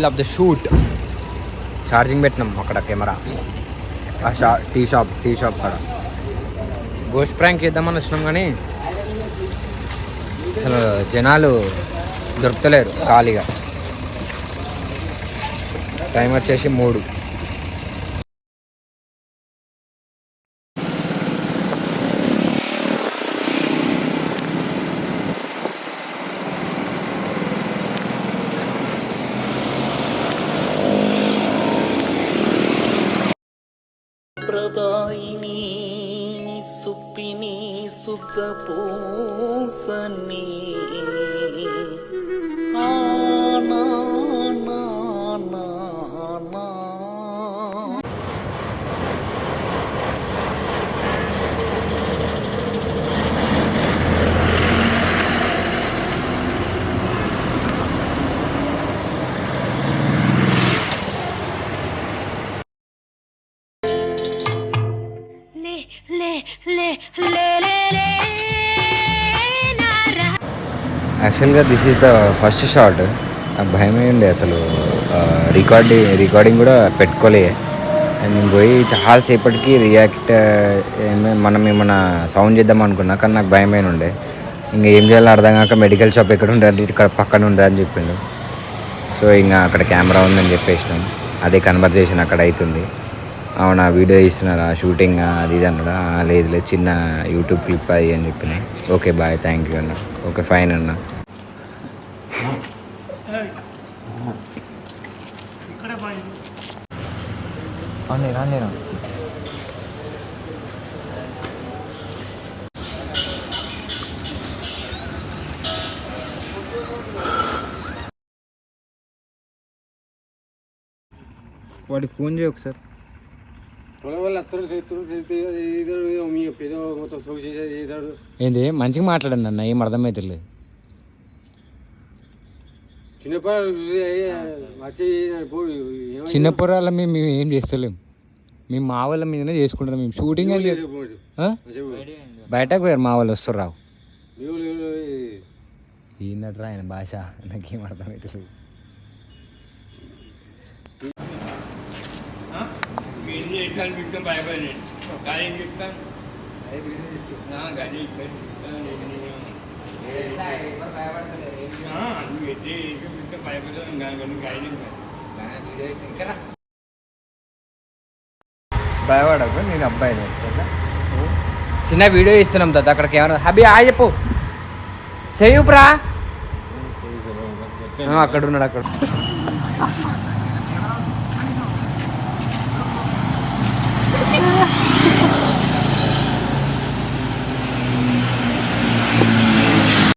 Middle of the shoot. Charging పెట్టినాం అక్కడ camera tea shop కాడ. గోస్ట్ ప్రాంక్ చేద్దామని వచ్చినాం కానీ అసలు జనాలు దొరుకుతలేరు ఖాళీగా. టైం వచ్చేసి 3. ప్రదాయిని సుప్పిని సుఖ పూసని యాక్చువల్గా this is the first shot. నాకు భయమే ఉండే అసలు. రికార్డింగ్ కూడా పెట్టుకోలే. నేను పోయి చాలాసేపటికి మనం ఏమన్నా సౌండ్ చేద్దాం అనుకున్నా, కానీ నాకు భయమే ఉండే. ఇంకా ఏం చేయాలో అర్థం కాక మెడికల్ షాప్ ఎక్కడ ఉంటుంది, ఇక్కడ పక్కన ఉంటుంది అని చెప్పిండు. సో ఇంకా అక్కడ కెమెరా ఉందని చెప్పేసినాం. అదే కన్వర్జేషన్ అక్కడ అవుతుంది. అవునా వీడియో ఇస్తున్నారా షూటింగ్ అది ఇది అన్నాడా? లేదు చిన్న యూట్యూబ్ క్లిప్ అది అని చెప్పిన. ఓకే బాయ్, థ్యాంక్ యూ అన్న. ఓకే ఫైన్ అన్న. రాండి వాడికి ఫోన్ చేయ ఒకసారి. ఏంది మంచిగా మాట్లాడండి అన్న, ఏం అర్థమవుతలేదు. చిన్న పొరాల మేము ఏం చేస్తలేము. మేము మా వాళ్ళ మీదనే చేసుకుంటున్నాం. మేము షూటింగ్ బయటకు పోయారు, మా వాళ్ళు వస్తారు రావు. ఈయనట్రా ఆయన భాష నాకేం అర్థమవుతలేదు. భయపడకు, నేను అబ్బాయిని. చిన్న వీడియో ఇస్తున్నాం దా అక్కడ కెమెరా. హబీ ఆ చెప్పు చెయ్యుప్రా. అక్కడ ఉన్నాడు అక్కడ.